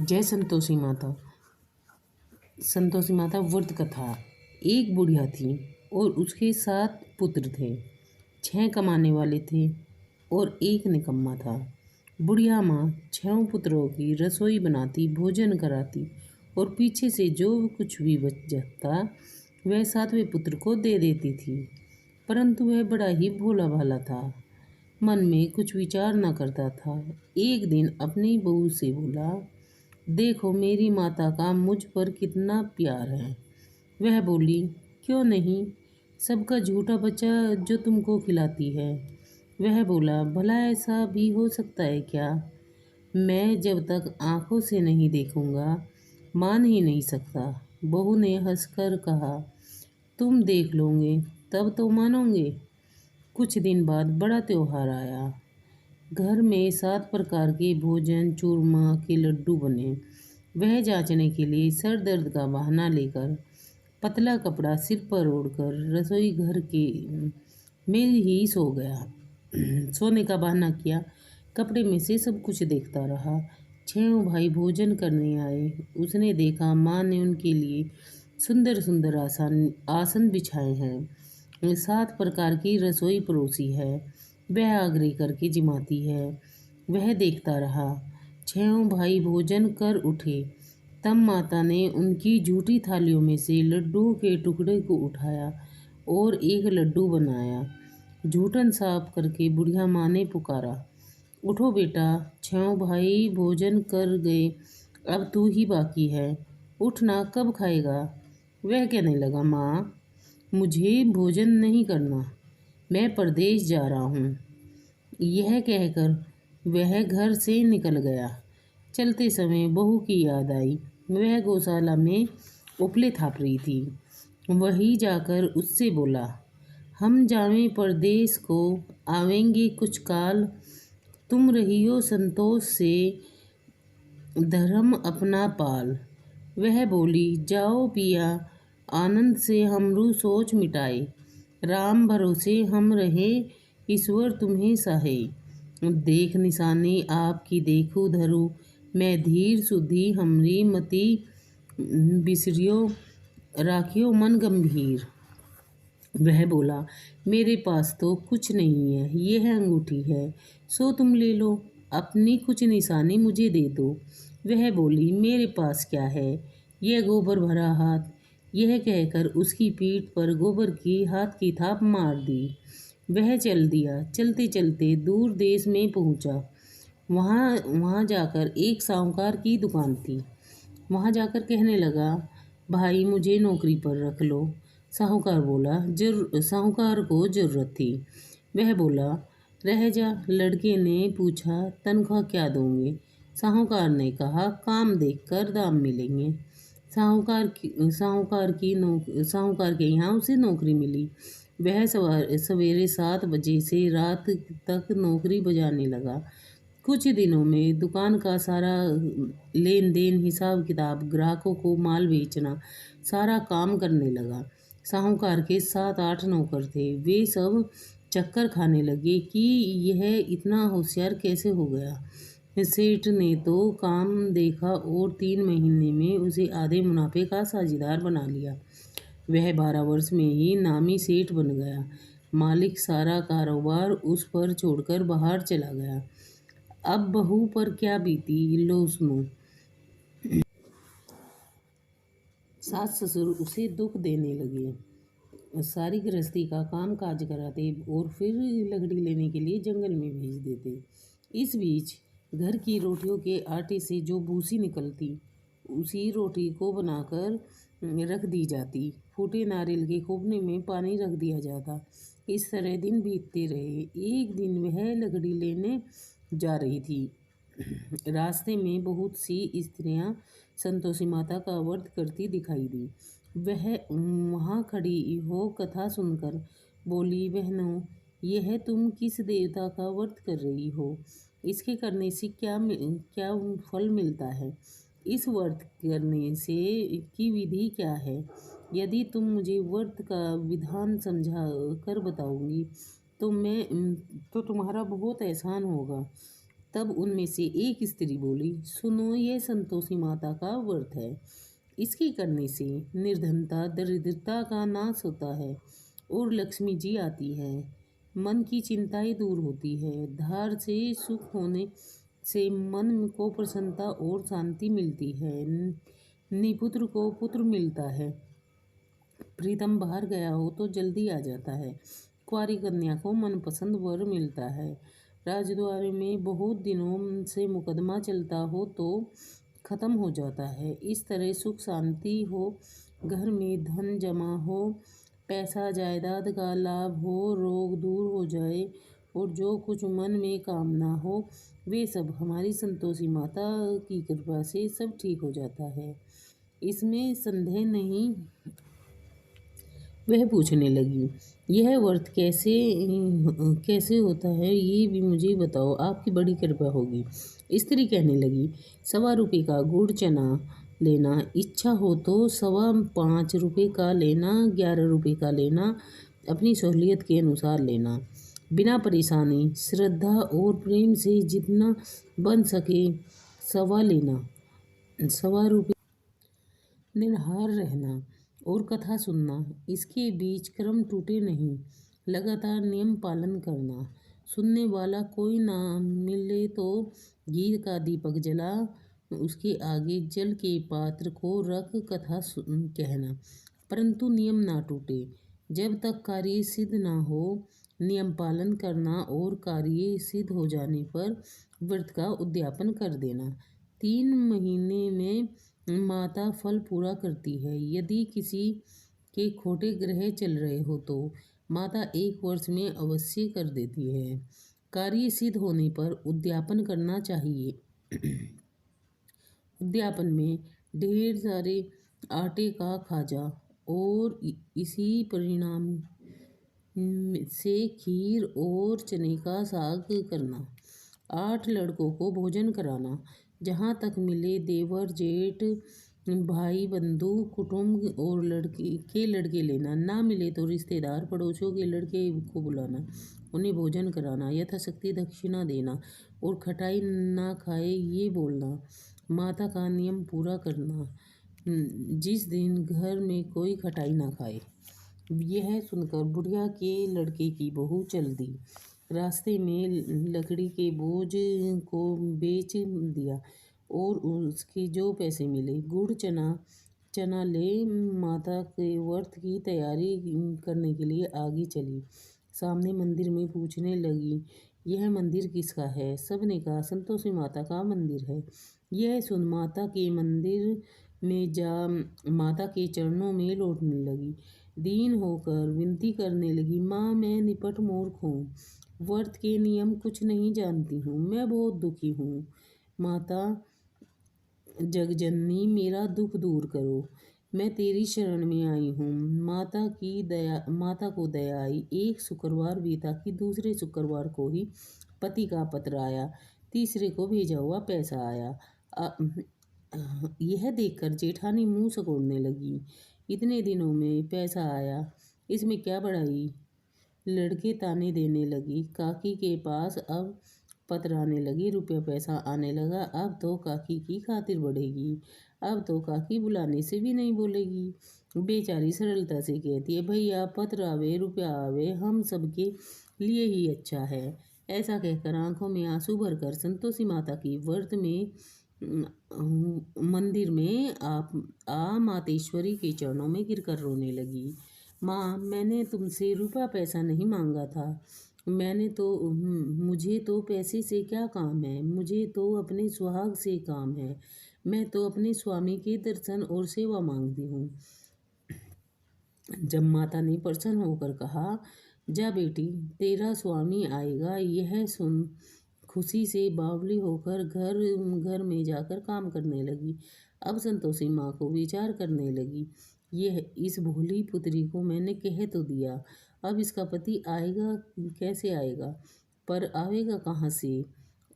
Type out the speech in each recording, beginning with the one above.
जय संतोषी माता। संतोषी माता व्रत कथा। एक बुढ़िया थी और उसके 7 पुत्र थे। 6 कमाने वाले थे और एक निकम्मा था। बुढ़िया माँ 6 पुत्रों की रसोई बनाती, भोजन कराती और पीछे से जो कुछ भी बच जाता वह 7वें पुत्र को दे देती थी। परंतु वह बड़ा ही भोला भाला था, मन में कुछ विचार न करता था। एक दिन अपनी बहू से बोला, देखो मेरी माता का मुझ पर कितना प्यार है। वह बोली, क्यों नहीं, सबका झूठा बच्चा जो तुमको खिलाती है। वह बोला, भला ऐसा भी हो सकता है क्या? मैं जब तक आंखों से नहीं देखूंगा मान ही नहीं सकता। बहू ने हंसकर कहा, तुम देख लोगे तब तो मानोगे। कुछ दिन बाद बड़ा त्योहार आया। घर में 7 प्रकार के भोजन, चूरमा के लड्डू बने। वह जांचने के लिए सर दर्द का बहाना लेकर पतला कपड़ा सिर पर ओढ़कर रसोई घर के में ही सो गया। सोने का बहाना किया, कपड़े में से सब कुछ देखता रहा। 6 भाई भोजन करने आए। उसने देखा माँ ने उनके लिए सुंदर सुंदर आसन बिछाए हैं। 7 प्रकार की रसोई परोसी है। वह आग्रह करके जिमाती है। वह देखता रहा। 6 भाई भोजन कर उठे। तब माता ने उनकी झूठी थालियों में से लड्डुओं के टुकड़े को उठाया और एक लड्डू बनाया। झूठन साफ करके बुढ़िया माँ ने पुकारा, उठो बेटा, 6 भाई भोजन कर गए, अब तू ही बाकी है, उठना, कब खाएगा? वह कहने लगा, माँ मुझे भोजन नहीं करना, मैं परदेश जा रहा हूँ। यह कहकर वह घर से निकल गया। चलते समय बहू की याद आई। वह गौशाला में उपले थाप रही थी। वही जाकर उससे बोला, हम जावें परदेश को, आवेंगे कुछ काल, तुम रहियो संतोष से धर्म अपना पाल। वह बोली, जाओ पिया, आनंद से हमरू सोच मिटाए, राम भरोसे हम रहे, ईश्वर तुम्हें सहे। देख निशानी आपकी देखू धरू, मैं धीर सुधी हमरी मति बिसरियो, राखियो मन गंभीर। वह बोला, मेरे पास तो कुछ नहीं है, यह अंगूठी है, सो तुम ले लो, अपनी कुछ निशानी मुझे दे दो। वह बोली, मेरे पास क्या है, यह गोबर भरा हाथ। यह कहकर उसकी पीठ पर गोबर की हाथ की थाप मार दी। वह चल दिया। चलते चलते दूर देश में पहुंचा। वहाँ जाकर एक साहूकार की दुकान थी। वहाँ जाकर कहने लगा, भाई मुझे नौकरी पर रख लो। साहूकार को जरूरत थी। वह बोला, रह जा। लड़के ने पूछा, तनख्वाह क्या दोगे? साहूकार ने कहा, काम देखकर दाम मिलेंगे। साहूकार के यहाँ उसे नौकरी मिली। वह सवेरे 7 बजे से रात तक नौकरी बजाने लगा। कुछ दिनों में दुकान का सारा लेन देन, हिसाब किताब, ग्राहकों को माल बेचना, सारा काम करने लगा। साहूकार के 7-8 नौकर थे। वे सब चक्कर खाने लगे कि यह इतना होशियार कैसे हो गया। सेठ ने तो काम देखा और 3 महीने में उसे आधे मुनाफे का साझेदार बना लिया। वह 12 वर्ष में ही नामी सेठ बन गया। मालिक सारा कारोबार उस पर छोड़कर बाहर चला गया। अब बहू पर क्या बीती, लो सुनो। सास ससुर उसे दुख देने लगे। सारी गृहस्थी का काम काज कराते और फिर लकड़ी लेने के लिए जंगल में भेज देते। इस बीच घर की रोटियों के आटे से जो भूसी निकलती, उसी रोटी को बनाकर रख दी जाती। फूटे नारियल के खोपने में पानी रख दिया जाता। इस तरह दिन बीतते रहे। एक दिन वह लकड़ी लेने जा रही थी। रास्ते में बहुत सी स्त्रियां संतोषी माता का व्रत करती दिखाई दी। वह वहाँ खड़ी हो कथा सुनकर बोली, बहनों, यह तुम किस देवता का व्रत कर रही हो? इसके करने से क्या फल मिलता है? इस व्रत करने से की विधि क्या है? यदि तुम मुझे व्रत का विधान समझा कर बताओगी तो तुम्हारा बहुत एहसान होगा। तब उनमें से एक स्त्री बोली, सुनो, यह संतोषी माता का व्रत है। इसके करने से निर्धनता दरिद्रता का नाश होता है और लक्ष्मी जी आती है। मन की चिंताएं दूर होती है। धार से सुख होने से मन को प्रसन्नता और शांति मिलती है। निपुत्र को पुत्र मिलता है। प्रीतम बाहर गया हो तो जल्दी आ जाता है। कुंवारी कन्या को मनपसंद वर मिलता है। राजद्वार में बहुत दिनों से मुकदमा चलता हो तो खत्म हो जाता है। इस तरह सुख शांति हो, घर में धन जमा हो, पैसा जायदाद का लाभ हो, रोग दूर हो जाए और जो कुछ मन में कामना हो वे सब हमारी संतोषी माता की कृपा से सब ठीक हो जाता है। इसमें संदेह नहीं। वह पूछने लगी, यह व्रत कैसे कैसे होता है, ये भी मुझे बताओ, आपकी बड़ी कृपा होगी। स्त्री कहने लगी, 1.25 का गुड़ चना लेना, इच्छा हो तो 5.25 का लेना, 11 का लेना, अपनी सहूलियत के अनुसार लेना, बिना परेशानी, श्रद्धा और प्रेम से जितना बन सके सवा लेना। 1.25 निराहार रहना और कथा सुनना, इसके बीच क्रम टूटे नहीं, लगातार नियम पालन करना। सुनने वाला कोई ना मिले तो घी का दीपक जला उसके आगे जल के पात्र को रख कथा कहना, परंतु नियम ना टूटे। जब तक कार्य सिद्ध ना हो नियम पालन करना और कार्य सिद्ध हो जाने पर व्रत का उद्यापन कर देना। 3 महीने में माता फल पूरा करती है। यदि किसी के खोटे ग्रह चल रहे हो तो माता 1 वर्ष में अवश्य कर देती है। कार्य सिद्ध होने पर उद्यापन करना चाहिए। उद्यापन में ढेर सारे आटे का खाजा और इसी परिणाम से खीर और चने का साग करना। 8 लड़कों को भोजन कराना। जहाँ तक मिले देवर जेठ भाई बंधु कुटुंब और लड़के लेना। ना मिले तो रिश्तेदार पड़ोसियों के लड़के को बुलाना, उन्हें भोजन कराना, यथाशक्ति दक्षिणा देना और खटाई ना खाए ये बोलना। माता का नियम पूरा करना, जिस दिन घर में कोई खटाई ना खाए। यह सुनकर बुढ़िया के लड़के की बहू चल दी। रास्ते में लकड़ी के बोझ को बेच दिया और उसके जो पैसे मिले गुड़ चना ले माता के व्रत की तैयारी करने के लिए आगे चली। सामने मंदिर में पूछने लगी, यह मंदिर किसका है? सबने कहा, संतोषी माता का मंदिर है। यह सुन माता के मंदिर में जा माता के चरणों में लौटने लगी। दीन होकर विनती करने लगी, माँ, मैं निपट मूर्ख हूँ, व्रत के नियम कुछ नहीं जानती हूँ, मैं बहुत दुखी हूँ। माता जगजननी, मेरा दुख दूर करो, मैं तेरी शरण में आई हूँ। माता को दया आई। एक शुक्रवार बीता कि दूसरे शुक्रवार को ही पति का पत्र आया, तीसरे को भेजा हुआ पैसा आया। यह देखकर जेठानी मुंह सिकोड़ने लगी, इतने दिनों में पैसा आया, इसमें क्या बड़ाई? लड़के ताने देने लगी। काकी के पास अब पत्र आने लगे, रुपया पैसा आने लगा। अब तो काकी की खातिर बढ़ेगी, अब तो काकी बुलाने से भी नहीं बोलेगी। बेचारी सरलता से कहती है, भैया पत्र आवे रुपया आवे हम सबके लिए ही अच्छा है। ऐसा कहकर आंखों में आंसू भरकर संतोषी माता की व्रत में मंदिर में मातेश्वरी के चरणों में गिरकर रोने लगी। माँ, मैंने तुमसे रुपया पैसा नहीं मांगा था, मुझे तो पैसे से क्या काम है, मुझे तो अपने सुहाग से काम है, मैं तो अपने स्वामी के दर्शन और सेवा मांगती हूँ। जब माता ने प्रसन्न होकर कहा, जा बेटी, तेरा स्वामी आएगा, यह सुन खुशी से बावली होकर घर में जाकर काम करने लगी। अब संतोषी माँ को विचार करने लगी, यह इस भोली पुत्री को मैंने कह तो दिया, अब इसका पति आएगा कैसे आएगा, पर आवेगा कहाँ से?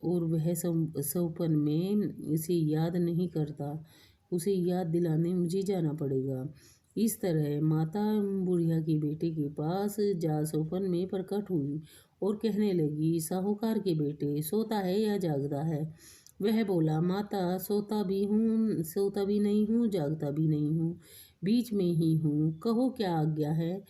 और वह सौपन में इसे याद नहीं करता, उसे याद दिलाने मुझे जाना पड़ेगा। इस तरह माता बुढ़िया के बेटे के पास जा सौपन में प्रकट हुई और कहने लगी, साहूकार के बेटे, सोता है या जागता है? वह बोला, माता, सोता भी नहीं हूँ, जागता भी नहीं हूँ, बीच में ही हूँ। कहो क्या आज्ञा है?